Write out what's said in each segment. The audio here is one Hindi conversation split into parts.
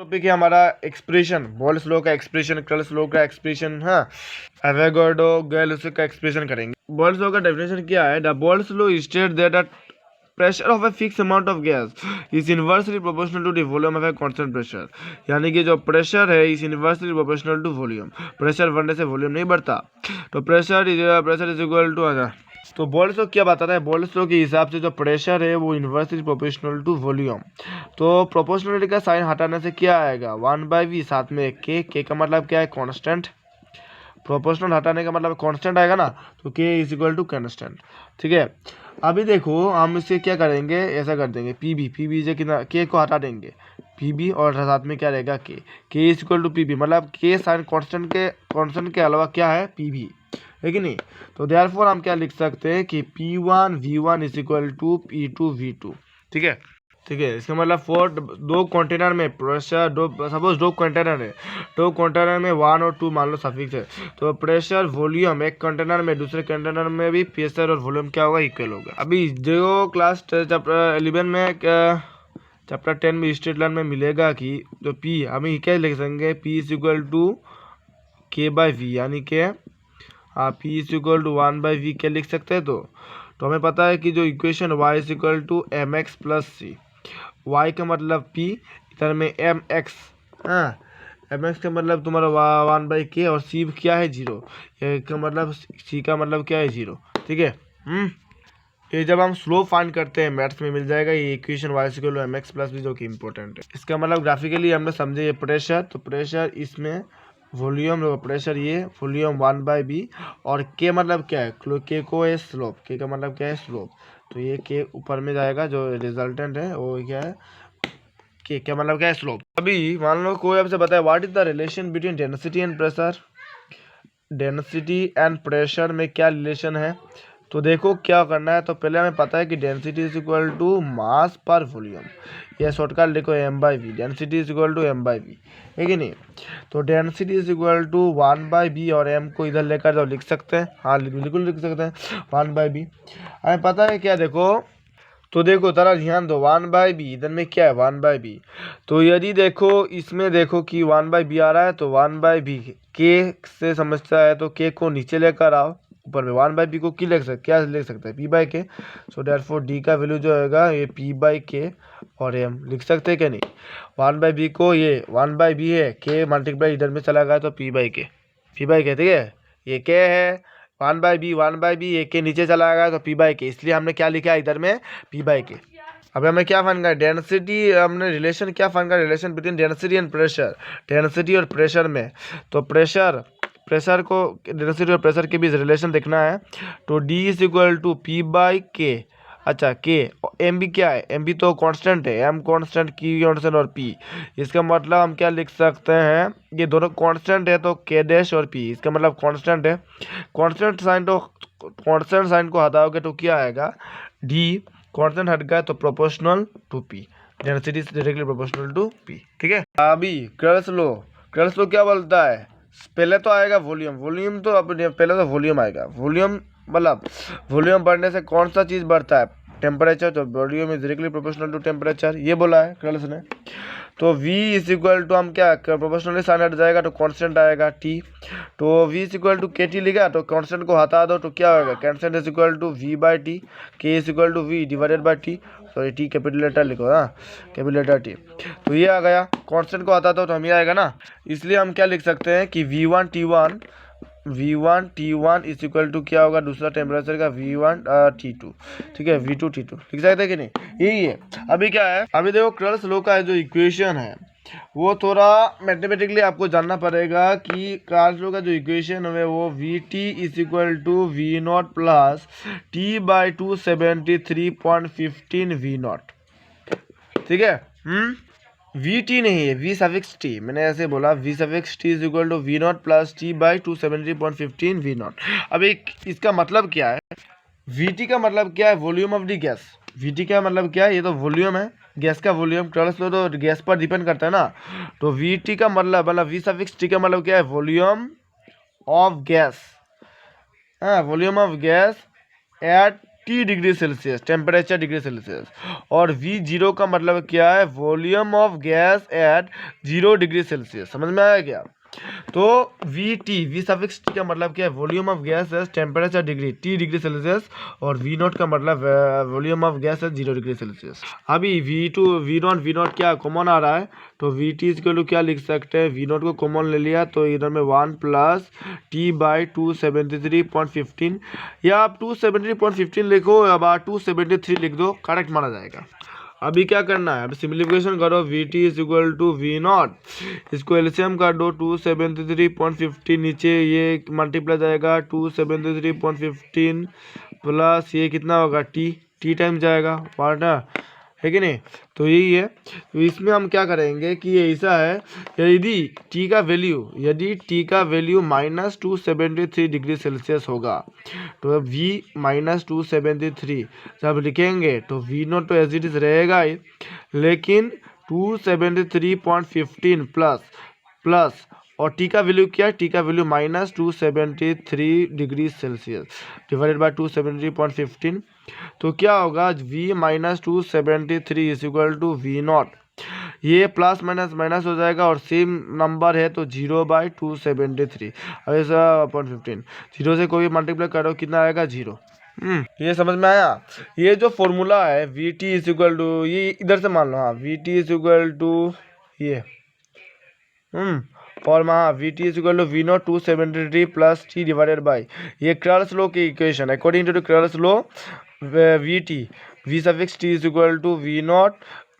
टॉपिक है हमारा एक्सप्रेशन, बॉयल्स लॉ का एक्सप्रेशन, कर्ल्स लॉ का एक्सप्रेशन, हाँ, एवोगाड्रो गैस का एक्सप्रेशन करेंगे। बॉयल्स लॉ का डेफिनेशन क्या है? The Boyle's law state that pressure of a fix amount of gas is inversely proportional to the volume of a constant pressure. यानी कि जो प्रेशर है is inversely proportional to volume. Pressure बढ़ने से वॉल्यूम नहीं बढ़ता, तो प्रेशर इज इक्वल टू, तो बॉयल्स लॉ क्या बताता है? बॉयल्स लॉ के हिसाब से जो प्रेशर है वो इनवर्सली प्रोपोर्शनल टू वॉल्यूम। तो प्रोपोर्शनलिटी का साइन हटाने से क्या आएगा? 1/v, साथ में के का मतलब क्या है? कांस्टेंट। प्रोपोर्शनल हटाने का मतलब कांस्टेंट आएगा ना, तो के इज इक्वल टू कांस्टेंट। ठीक है, अभी देखो हम इसे क्या करेंगे, ऐसा कर देंगे पी बी से कितना, के को हटा देंगे पी और साथ में क्या रहेगा के इज इक्वल टू पी, मतलब के साइन कांस्टेंट के अलावा क्या है? पी है कि नहीं? तो देयरफॉर हम क्या लिख सकते हैं कि P1 V1 is equal to P2 V2। ठीक है, ठीक है, इसका मतलब दो कंटेनर में प्रेशर, सपोज दो कंटेनर है, दो कंटेनर में 1 और 2 मान लो सफिक्स है, तो प्रेशर वॉल्यूम एक कंटेनर में दूसरे कंटेनर में भी प्रेशर और वॉल्यूम क्या होगा? इक्वल होगा। अभी जो क्लास चैप्टर 11 में चैप्टर 10 में स्ट्रेट लाइन में मिलेगा कि तो P हम क्या लिख सकेंगे? P is equal to K/V, यानी कि P is equal to 1/v क्या लिख सकते हैं? तो हमें पता है कि जो equation y is equal to mx plus C, y का मतलब p, इधर में mx, हाँ, mx का मतलब तुम्हारा 1/k और c क्या है? 0। का मतलब c का मतलब क्या है? 0। ठीक है, ये जब हम स्लोप फाइंड करते हैं मैथ्स में मिल जाएगा ये equation y is equal to mx plus b, जो कि इंपॉर्टेंट है। इसका मतलब ग्राफिकली हमने समझे ये प्रेशर, तो प्रेशर इसमें वॉल्यूम, प्रेशर ये वॉल्यूम 1/b, और के मतलब क्या है? के को है स्लोप, के का मतलब क्या है? स्लोप। तो ये के ऊपर में जाएगा, जो रिजल्टेंट है वो क्या है? के क्या मतलब क्या है? स्लोप। अभी मान लो कोई आपसे बताए what is the relation between density and pressure. Density and pressure में क्या रिलेशन है? तो देखो क्या करना है, तो पहले हमें पता है कि density is equal to mass per volume, यह शॉर्टकट लिखो m/v, density is equal to m/v, है कि नहीं? तो density is equal to 1/b, और m को इधर लेकर जाओ, लिख सकते हैं, हाँ बिल्कुल लिख सकते हैं 1/b। हमें पता है क्या, देखो तो देखो जरा ध्यान दो, 1/b इधर में क्या है? 1/b। तो यदि देखो इसमें देखो कि 1/b आ रहा है, तो 1/b के से समझता है, तो के को नीचे लेकर आओ, ऊपर में 1/b को क्या लिख सकते हैं? p/k। सो देयरफॉर डी का वैल्यू जो होगा ये p/k और m लिख सकते हैं क्या? नहीं, 1/b को ये 1/b है, के मल्टीप्लाई इधर में चला गया तो p/k, ठीक है, ये k है 1/b ये के नीचे चला गया तो p/k, इसलिए हमने क्या लिखा है इधर में? p/k। अब हमें क्या फाइंड करना है? डेंसिटी, हमने रिलेशन क्या फाइंड करना है? Relation between density and pressure, density और प्रेशर में। तो प्रेशर को डेंसिटी और प्रेशर के बीच रिलेशन देखना है, तो D is equal to p/k। अच्छा, के एम भी क्या है? एम भी तो कांस्टेंट है, एम कांस्टेंट, की कांस्टेंट और पी, इसका मतलब हम क्या लिख सकते हैं? ये दोनों कांस्टेंट है, तो के डैश और पी, इसका मतलब कांस्टेंट है। कांस्टेंट साइन को हटाओगे तो क्या आएगा? डी। कांस्टेंट हट गया तो proportional to P, density is directly proportional to P. ठीक है, अभी कर्ल्स लॉ क्या बोलता है? पहले तो आएगा वॉल्यूम तो अब पहले तो वॉल्यूम आएगा। वॉल्यूम मतलब वॉल्यूम बढ़ने से कौन सा चीज़ बढ़ता है? टेम्परेचर। तो volume is directly proportional to temperature, ये बोला है कर्ल्स ने। तो v इज इक्वल टू, हम क्या प्रोपोर्शनली साइन हट जाएगा तो कांस्टेंट आएगा t। तो v is equal to K T लिखा, तो कांस्टेंट को हटा दो तो क्या होगा? Constant is equal to v/t, k is equal to v divided by t, sorry t capital letter लिखो, हाँ कैपिटल लेटर t। तो ये आ गया, कांस्टेंट को हटा दो तो हम ये आएगा ना, इसलिए हम क्या लिख सकते हैं कि V1 T1 is equal to क्या होगा? दूसरा टेम्परेचर का V1 T2, ठीक है, V2 T2 लिख सकते हैं कि नहीं? यही है। अभी क्या है, अभी देखो कर्ल्स लॉ का जो इक्वेशन है वो थोड़ा मैथमेटिकली आपको जानना पड़ेगा कि कर्ल्स लॉ का जो इक्वेशन है वो Vt is equal to V0 plus T/273.15 V0। ठीक है, Vt नहीं है, V∗t, मैंने ऐसे बोला V∗t is equal to V0 plus T/273.15 V0। अब एक इसका मतलब क्या है? Vt का मतलब क्या है? Volume of the gas. Vt का मतलब क्या है? ये तो वॉल्यूम है, गैस का वॉल्यूम। कर्ल्स लॉ तो गैस पर डिपेंड करता है ना, तो Vt का मतलब V∗t का मतलब क्या है? वॉल्यूम ऑफ गैस, हाँ volume of gas at T degree Celsius, temperature degree Celsius. और V0 का मतलब क्या है, volume of gas at 0 degree Celsius. समझ में आया क्या? तो वी सफिक्स टी का मतलब क्या है, वॉल्यूम ऑफ गैस है temperature degree T degree Celsius, और V0 का मतलब वॉल्यूम ऑफ गैस है 0 डिग्री सेल्सियस। अभी V0 क्या कॉमन आ रहा है, तो VT इसको क्या लिख सकते हैं, V0 को कॉमन ले लिया तो इधर में 1 प्लस T बाई 273.15, या आप 273.15 लिखो या 273 लिख दो, करेक्ट माना जाएगा। अभी क्या करना है, अब सिंप्लीफिकेशन करो, VT is equal to V0, इसको एलसीएम कर दो, 273.15 नीचे ये मल्टीप्लाई जाएगा 273.15 प्लस ये कितना होगा टी टाइम जाएगा पार्टनर, है कि नहीं? तो यही है। तो इसमें हम क्या करेंगे कि ये ऐसा है, यदि टी का वैल्यू -273 डिग्री सेल्सियस होगा, तो V -273 जब लिखेंगे तो V0 तो एज इट इज रहेगा ही, लेकिन 273.15 प्लस और टी का वैल्यू क्या है, टी का value -273 degree Celsius divided by 273.15, तो क्या होगा, V -273 is equal to V0, ये प्लस माइनस माइनस हो जाएगा और सेम नंबर है तो 0/273, अब ऐसा अपॉन 15, 0 से कोई मल्टीप्लाई करो कितना आएगा 0। ये समझ में आया? ये जो फॉर्मूला है VT इज इक्वल टू, ये इधर से मान लो, हाँ VT इज इक्वल टू ये formula VT is equal to V0 273 plus T divided by, ये क्रॉस लॉ की equation, according to Charles law VT V suffix T is equal to V0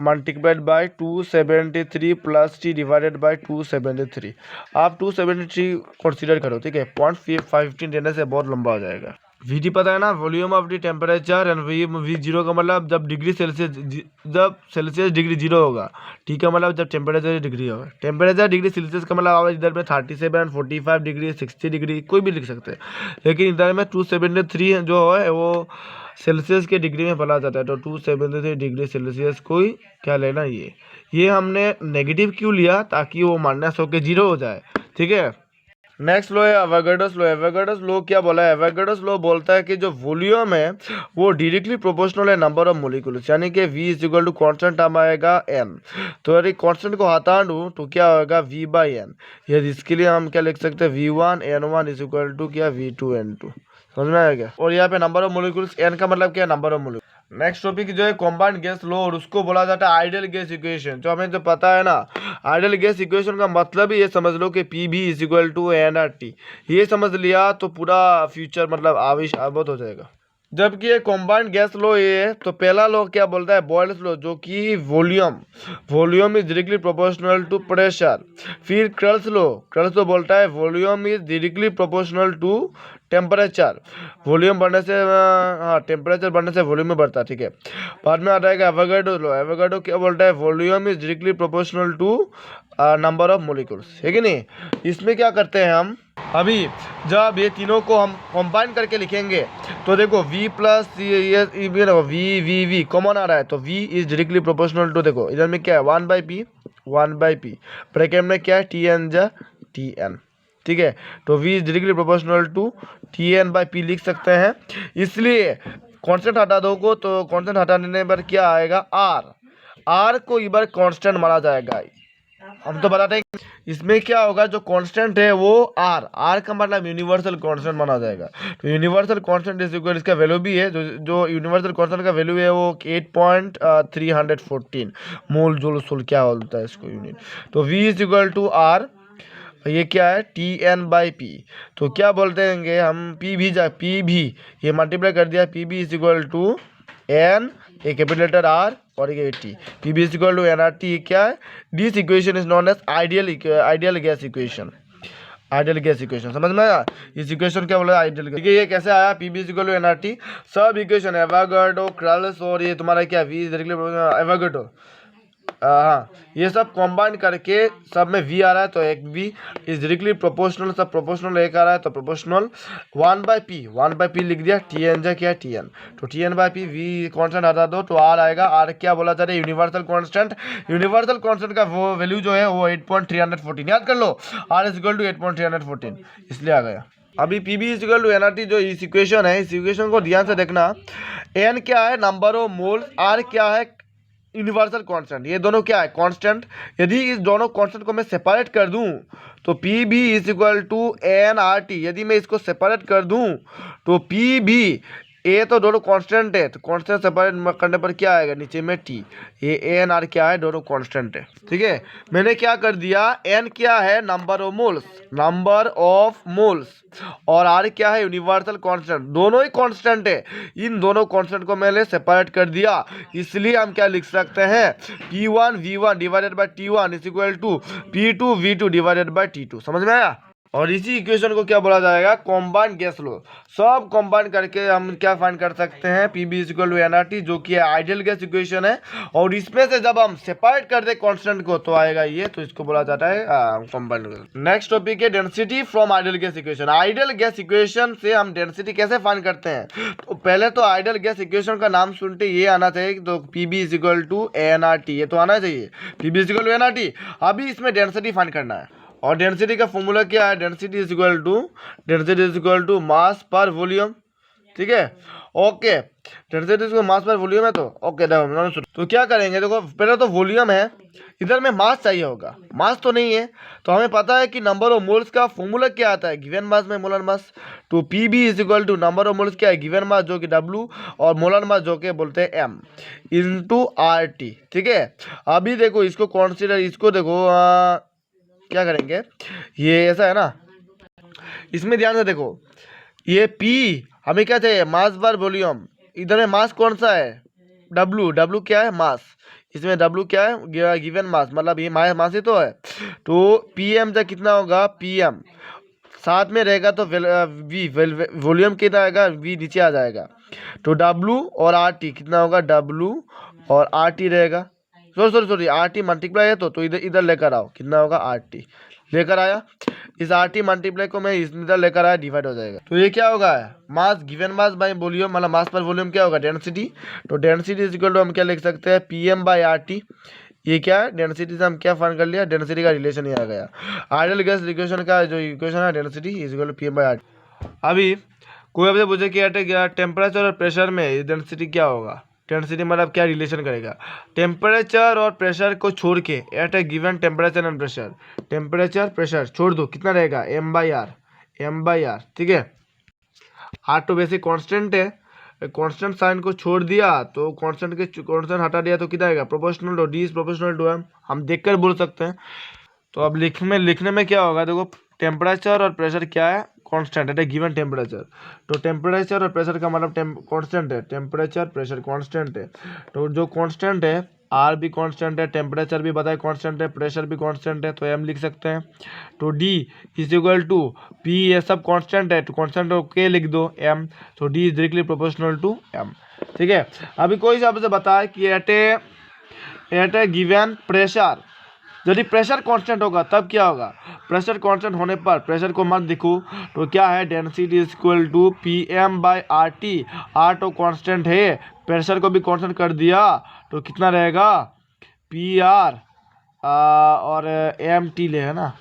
multiplied by 273 plus T divided by 273। आप 273 कंसीडर करो, ठीक है, 0.15 देने से बहुत लंबा हो जाएगा। VT पता है ना, volume of the temperature, and V0 का मतलब जब सेल्सियस डिग्री 0 होगा, ठीक है, मतलब जब टेम्परेचर डिग्री होगा, टेम्परेचर डिग्री सेल्सियस का मतलब आप इधर में 37, 45 डिग्री, 60 डिग्री कोई भी लिख सकते हैं, लेकिन इधर में 273 जो है वो सेल्सियस के डिग्री में बोला जाता है, तो 273 डिग्री सेल्सियस कोई क्या लेना, ये हमने नेगेटिव क्यों लिया, ताकि वो माइनस होकर 0 हो जाए, ठीक है। नेक्स्ट लो है एवोगाड्रोस लो। एवोगाड्रोस लो क्या बोला है, एवोगाड्रोस लो बोलता है कि जो वॉल्यूम है वो डायरेक्टली प्रोपोर्शनल है नंबर ऑफ मोलिकुल्स, यानी कि V is equal to constant term आएगा n, तो यदि कॉन्स्टेंट को हटा दूँ तो क्या होगा V/n, यदि इसके लिए हम क्या लिख सकते हैं, V1 N1 is equal to क्या V2 N2, समझ में आएगा। और यहाँ पे नंबर ऑफ मोलिकुल्स n का मतलब क्या, number of molecule. Next topic जो है कॉम्बाइंड गैस लो, और उसको बोला जाता है आइडियल गैस इक्वेशन, जो हमें तो पता है ना, आइडियल गैस इक्वेशन का मतलब ही ये समझ लो कि PV is equal to nRT, ये समझ लिया तो पूरा फ्यूचर मतलब आविष्ट हो जाएगा। जबकि ये कॉम्बाइंड गैस लो ये है, तो पहला लो क्या बोलता है, बॉयल्स लो, जो कि volume is directly proportional to pressure. फिर क्रल्स लो बोलता है volume is directly proportional to temperature, volume बढ़ने से हाँ टेम्परेचर बढ़ने से वॉल्यूम में बढ़ता है, ठीक है। बाद में आ जाएगा एवोगाड्रो लो। एवोगाड्रो क्या बोलता है, volume is directly proportional to number of molecules, है कि नहीं। इसमें क्या करते हैं हम, अभी जब ये तीनों को हम कंबाइन करके लिखेंगे तो देखो V प्लस V कॉमन आ रहा है, तो V is directly proportional to, देखो इधर में क्या है 1/P ब्रैकेट में क्या है Tn, ठीक है, तो V is directly proportional to Tn/P लिख सकते हैं। इसलिए कांस्टेंट हटा दो को, तो कांस्टेंट हटाने पर क्या आएगा R को एक बार कांस्टेंट माना जाएगा, हम तो बताते हैं। इसमें क्या होगा, जो कांस्टेंट है वो R का मतलब यूनिवर्सल कांस्टेंट माना जाएगा, तो यूनिवर्सल कांस्टेंट इज इक्वल, इसका वैल्यू भी है, जो यूनिवर्सल कांस्टेंट का वैल्यू है वो 8.314 मोल जूल क्या होता है इसको यूनिट, तो V is equal to R, ये क्या है Tn/P, तो क्या बोलते हैं हम PV ये मल्टीप्लाई कर दिया, PV is equal to N, एक कैपिटल लेटर R और एक T, PV is equal to nRT, ये क्या है, this equation is known as ideal gas equation. समझ में आया, इस इक्वेशन क्या बोला, आइडियल गैस। ये कैसे आया, PV is equal to nRT, सब इक्वेशन एवोगाड्रो, क्रल्स और ये तुम्हारा क्या V एवोगाड्रो, हाँ ये सब कॉम्बाइन करके सब में V आ रहा है, तो एक V इज डायरेक्टली प्रोपोर्शनल, सब प्रोपोर्शनल एक आ रहा है, तो प्रोपोर्शनल 1/P लिख दिया, Tn जा क्या Tn, तो Tn/P V कांस्टेंट हटा दो तो R आएगा। R क्या बोला जा रहा है, यूनिवर्सल कांस्टेंट का वो वैल्यू जो है वो 8.314, याद कर लो R इज इक्वल टू 8.314, इसलिए आ गया। अभी P B is equal to N R T, जो इस इक्वेशन है, इस इक्वेशन को ध्यान से देखना। एन क्या है, नंबर ऑफ मोल्स, आर क्या है, यूनिवर्सल कांस्टेंट। ये दोनों क्या है, कांस्टेंट। यदि इस दोनों कांस्टेंट को मैं सेपरेट कर दूं तो P B is equal to N R T. यदि मैं इसको सेपरेट कर दूं तो पी बी, ए तो दोनों कांस्टेंट है, तो कांस्टेंट सेपरेट करने पर क्या आएगा, नीचे में टी। ये एन आर क्या है, दोनों कांस्टेंट है। ठीक है, मैंने क्या कर दिया, एन क्या है, number of moles, number of moles, और आर क्या है, यूनिवर्सल कांस्टेंट। दोनों ही कांस्टेंट है, इन दोनों कांस्टेंट को मैंने सेपरेट कर दिया। इसलिए हम क्या लिख सकते हैं, P1 V1 divided by T1 is equal to P2 V2 divided by T2। समझ में आया। और इसी इक्वेशन को क्या बोला जाएगा, कॉम्बाइंड गैस लॉ। सब कॉम्बाइन करके हम क्या फाइंड कर सकते हैं, P B is equal to N R T, जो कि आइडियल गैस इक्वेशन है। और इसमें से जब हम सेपरेट कर दे कांस्टेंट को तो आएगा ये, तो इसको बोला जाता है कॉम्बाइंड गैस। नेक्स्ट टॉपिक है density from ideal gas equation. Ideal gas equation से हम डेंसिटी कैसे फाइंड करते हैं, तो पहले तो आइडियल गैस इक्वेशन का नाम सुनते ये आना चाहिए, तो P B is equal to N R T, ये तो आना चाहिए, P B is equal to N R T. अभी इसमें डेंसिटी फाइंड करना है, और डेंसिटी का फॉर्मूला क्या है, density is equal to mass per volume. ठीक है, okay, density is mass per volume है, तो ओके तो क्या करेंगे, देखो पहले तो वॉल्यूम है, इधर में मास चाहिए होगा, मास तो नहीं है। तो हमें पता है कि नंबर ऑफ मोल्स का फॉर्मूला क्या आता है, गिवन मास में मोलर मास। तो P B is equal to number of moles क्या है, गिवन मास जो कि W, और मोलर मास जो कि बोलते हैं M इंटू आर टी। ठीक है, अभी देखो इसको कॉन्सिडर, इसको देखो क्या करेंगे, ये ऐसा है ना, इसमें ध्यान से देखो, ये P हमें क्या चाहिए, मास बार वॉल्यूम। इधर में मास कौन सा है, W क्या है, मास। इसमें W क्या है, गिवन मास, मतलब ये मास ही तो है। तो PM जा कितना होगा, PM साथ में रहेगा तो V वॉल्यूम कितना आएगा, V नीचे आ जाएगा। तो W और RT कितना होगा, W और RT रहेगा। सॉरी आर टी मल्टीप्लाई है, तो इधर इधर लेकर आओ, कितना होगा, आर टी लेकर आया। इस आर टी मल्टीप्लाई को मैं इधर लेकर आया, डिवाइड हो जाएगा। तो ये क्या होगा, mass given mass by volume, मतलब मास पर वॉल्यूम क्या होगा, डेंसिटी। तो डेंसिटी इज इक्वल टू हम क्या लिख सकते हैं, P M by R T. ये क्या है, डेंसिटी से हम क्या फाइंड कर लिया, डेंसिटी का रिलेशन ही आ गया। आइडियल गैस इक्वेशन का जो इक्वेशन है, density is equal to P M by R T. अभी कोई आपसे पूछे कि टेम्परेचर और प्रेशर में डेंसिटी क्या होगा, डेंसिटी मतलब क्या रिलेशन करेगा। टेम्परेचर और प्रेशर को छोड़ के, at a given temperature and pressure, temperature pressure छोड़ दो, कितना रहेगा, M/R। ठीक है, आर तो बेसिक कांस्टेंट है, कांस्टेंट साइन को छोड़ दिया तो कांस्टेंट हटा दिया तो कितना आएगा, प्रोपोर्शनल टू, D इज प्रोपोर्शनल टू M। हम देखकर बोल सकते हैं। तो अब लिखने में क्या होगा, देखो टेम्परेचर और प्रेशर क्या है, कांस्टेंट है, गिवन टेम्परेचर। तो टेम्परेचर और प्रेशर का मतलब कांस्टेंट है, टेम्परेचर प्रेशर कांस्टेंट है। तो जो कांस्टेंट है, आर भी कांस्टेंट है, टेम्परेचर भी बताए कांस्टेंट है, प्रेशर भी कांस्टेंट है, तो एम लिख सकते हैं। तो D is equal to P, ये सब कांस्टेंट है, तो कांस्टेंट को के लिख दो, एम। तो D is directly proportional to M. ठीक है, अभी कोई हिसाब से बताए कि एट ए गिवन प्रेशर, यदि प्रेशर कांस्टेंट होगा तब क्या होगा, प्रेशर कांस्टेंट होने पर प्रेशर को मत दिखो, तो क्या है, density is equal to P M by R T. R तो कांस्टेंट है, प्रेशर को भी कांस्टेंट कर दिया तो कितना रहेगा, पी आर और एम टी ले, है ना।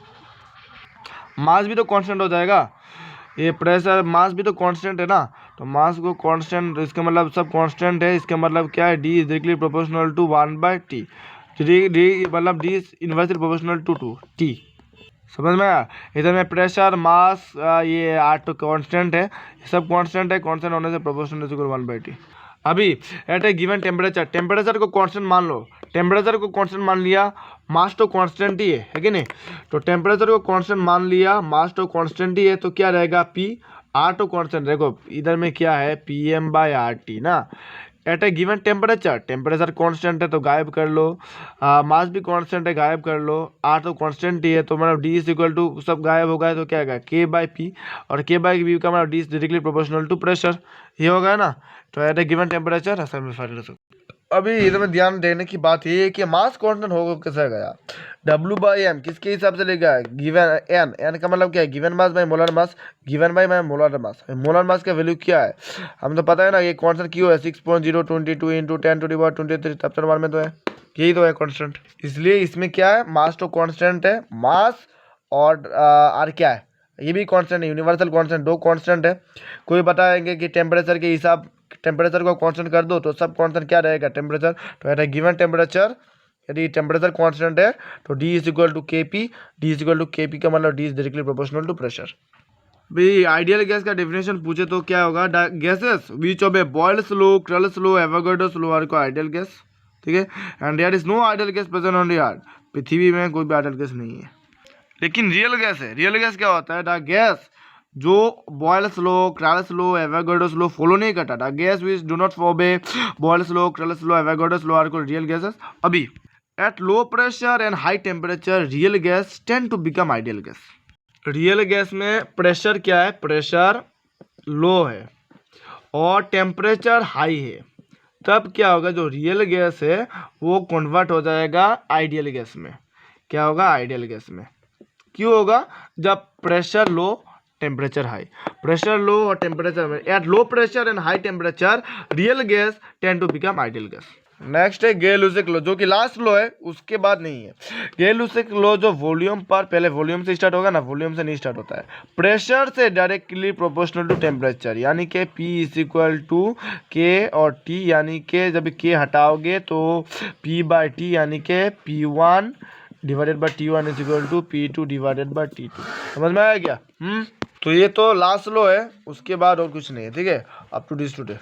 मास भी तो कांस्टेंट हो जाएगा, ये प्रेशर मास भी तो कांस्टेंट है ना, तो मास को कांस्टेंट, इसका मतलब सब कांस्टेंट है, इसका मतलब क्या है, D is directly proportional to 1/T। D मतलब D inversely proportional to T. समझ में आया। इधर में प्रेशर मास ये आर तो कांस्टेंट है, सब कांस्टेंट है, कांस्टेंट होने से प्रोपोर्शनल इज इक्वल 1/T। अभी eight a given temperature, temperature को कांस्टेंट मान लो, टेम्परेचर को कांस्टेंट मान लिया, मास तो कांस्टेंट ही है कि नहीं। तो टेम्परेचर को कांस्टेंट मान लिया, मास तो कांस्टेंट ही है, तो क्या रहेगा, पी। आर तो कांस्टेंट, देखो इधर में क्या है, P M by R T ना। At a given temperature, temperature constant है तो गायब कर लो, मास भी कांस्टेंट है गायब कर लो, आर तो कांस्टेंट ही है, तो मतलब डी इज इक्वल टू सब गायब हो गए तो क्या आएगा, के बाई पी। और के बाई पी का मतलब D is directly proportional to pressure, ये होगा ना। तो एट ए गिवन टेम्परेचर ऐसा में फाइंड कर सकते। अभी इधर में ध्यान देने की बात ये है कि मास कांस्टेंट होगा कैसे गया, W/M किसके हिसाब से लेगा, गिवन एन का मतलब क्या है, given mass by molar mass, given by molar mass. Molar mass का वैल्यू क्या है, हम तो पता है ना, ये कांस्टेंट क्यों है, 6.022 इंटू 10⁻23 चैप्टर 1 में तो है, यही तो है कांस्टेंट। इसलिए इसमें क्या है, मास तो कांस्टेंट है, मास और आर क्या है, ये भी कांस्टेंट है, यूनिवर्सल कांस्टेंट, दो कांस्टेंट है। कोई बताएंगे कि टेम्परेचर के हिसाब, टेम्परेचर को कांस्टेंट कर दो तो सब कांस्टेंट क्या रहेगा, टेम्परेचर। तो है गिवन टेम्परेचर, यदि टेम्परेचर कांस्टेंट है तो D is equal to KP, D is equal to KP का मतलब D is directly proportional to pressure. भाई आइडियल गैस का डेफिनेशन पूछे तो क्या होगा, gases which obey Boyle's law, क्रल स्लो, एवोगाड्रो स्लो आर को आइडियल गैस, ठीक है। And there is no ideal gas present on the earth, पृथ्वी में कोई भी आइडियल गैस नहीं है। लेकिन रियल गैस है, रियल गैस क्या होता है, द गैस जो बॉयल स्लो, क्रल स्लो, एवोगाड्रो स्लो फॉलो नहीं करता, the gas which do not follow Boyle's law, क्रल स्लो, एवोगाड्रो स्लो आर को रियल गैसेस। अभी at low pressure and high temperature real gas tend to become ideal gas. Real gas में प्रेशर क्या है, प्रेशर लो है और टेम्परेचर हाई है, तब क्या होगा, जो रियल गैस है वो कन्वर्ट हो जाएगा आइडियल गैस में। क्या होगा, आइडियल गैस में। क्यों होगा, जब pressure low temperature high, pressure low और टेम्परेचर में, at low pressure and high temperature real gas tend to become ideal gas. Next है गे-लुसिक लॉ, जो कि लास्ट लॉ है, उसके बाद नहीं है। गे-लुसिक लॉ जो वॉल्यूम पर, पहले वॉल्यूम से स्टार्ट होगा ना, वॉल्यूम से नहीं स्टार्ट होता है, प्रेशर से डायरेक्टली प्रोपोर्शनल टू टेम्परेचर, यानी कि P is equal to K और T, यानी कि जब K हटाओगे तो P/T, यानी कि P1 divided by T1 is equal to P2 divided by T2। समझ में आया क्या? तो ये तो लास्ट लॉ है, उसके बाद और कुछ नहीं है, ठीक है, अप टू दिस टुडे।